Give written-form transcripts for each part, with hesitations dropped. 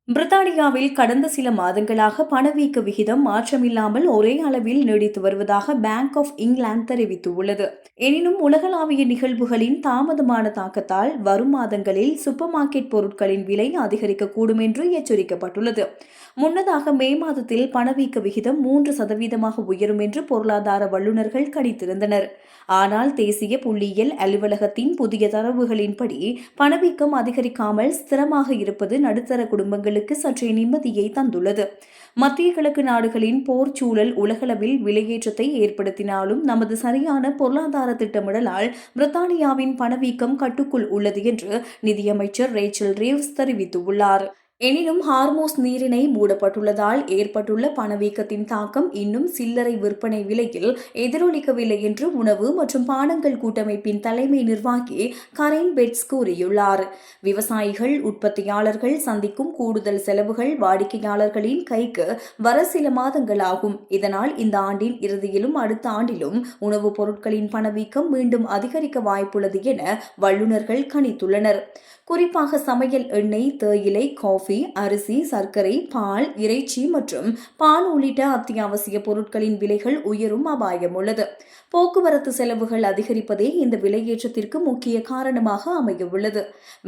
பிரித்தானியாவில் கடந்த சில மாதங்களாக பணவீக்க விகிதம் மாற்றமில்லாமல் ஒரே அளவில் நீடித்து வருவதாக பேங்க் ஆஃப் இங்கிலாந்து தெரிவித்துள்ளது. எனினும் உலகளாவிய நிகழ்வுகளின் தாமதமான தாக்கத்தால் வரும் மாதங்களில் சூப்பர் மார்க்கெட் பொருட்களின் விலை அதிகரிக்கக்கூடும் என்று எச்சரிக்கப்பட்டுள்ளது. முன்னதாக மே மாதத்தில் பணவீக்க விகிதம் 3% உயரும் என்று பொருளாதார வல்லுநர்கள் கணித்திருந்தனர். ஆனால் தேசிய புள்ளியியல் அலுவலகத்தின் புதிய தரவுகளின்படி பணவீக்கம் அதிகரிக்காமல் ஸ்திரமாக இருப்பது நடுத்தர குடும்பங்களுக்கு சற்றே நிம்மதியை தந்துள்ளது. மத்திய கிழக்கு நாடுகளின் போர் சூழல் உலகளவில் விலையேற்றத்தை ஏற்படுத்தினாலும் நமது சரியான பொருளாதார திட்டமிடலால் பிரித்தானியாவின் பணவீக்கம் கட்டுக்குள் உள்ளது என்று நிதியமைச்சர் ரேச்சல் ரீவ்ஸ் தெரிவித்துள்ளார். எனினும் ஹார்மோஸ் நீரிணை மூடப்பட்டுள்ளதால் ஏற்பட்டுள்ள பணவீக்கத்தின் தாக்கம் இன்னும் சில்லறை விற்பனை விலையில் எதிரொலிக்கவில்லை என்று உணவு மற்றும் பானங்கள் கூட்டமைப்பின் தலைமை நிர்வாகி கரேன் பெட்ஸ் கூறியுள்ளார். விவசாயிகள், உற்பத்தியாளர்கள் சந்திக்கும் கூடுதல் செலவுகள் வாடிக்கையாளர்களின் கைக்கு வர சில மாதங்கள் ஆகும். இதனால் இந்த ஆண்டின் இறுதியிலும் அடுத்த ஆண்டிலும் உணவுப் பொருட்களின் பணவீக்கம் மீண்டும் அதிகரிக்க வாய்ப்புள்ளது என வல்லுநர்கள் கணித்துள்ளனர். குறிப்பாக சமையல் எண்ணெய், தேயிலை, காஃபி, அரிசி, சர்க்கரை, பால், இறைச்சி மற்றும் பால் உள்ளிட்ட அத்தியாவசிய பொருட்களின் விலைகள் உயரும் அபாயம் உள்ளது. போக்குவரத்து செலவுகள் அதிகரிப்பதே இந்த விலையேற்றத்திற்கு முக்கிய காரணமாக அமையவுள்ளது.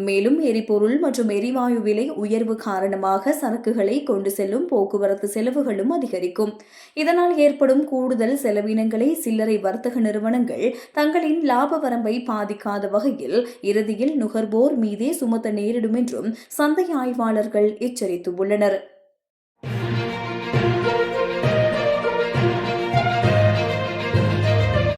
மேலும் எரிபொருள் மற்றும் எரிவாயு விலை உயர்வு காரணமாக சரக்குகளை கொண்டு செல்லும் போக்குவரத்து செலவுகளும் அதிகரிக்கும். இதனால் ஏற்படும் கூடுதல் செலவினங்களை சில்லறை வர்த்தக நிறுவனங்கள் தங்களின் லாப வரம்பை பாதிக்காத வகையில் இறுதியில் நுகர்வோர் மீதே சுமத்த நேரிடும் என்றும் சந்தை ஆய்வாளர்கள் எச்சரித்துள்ளனர்.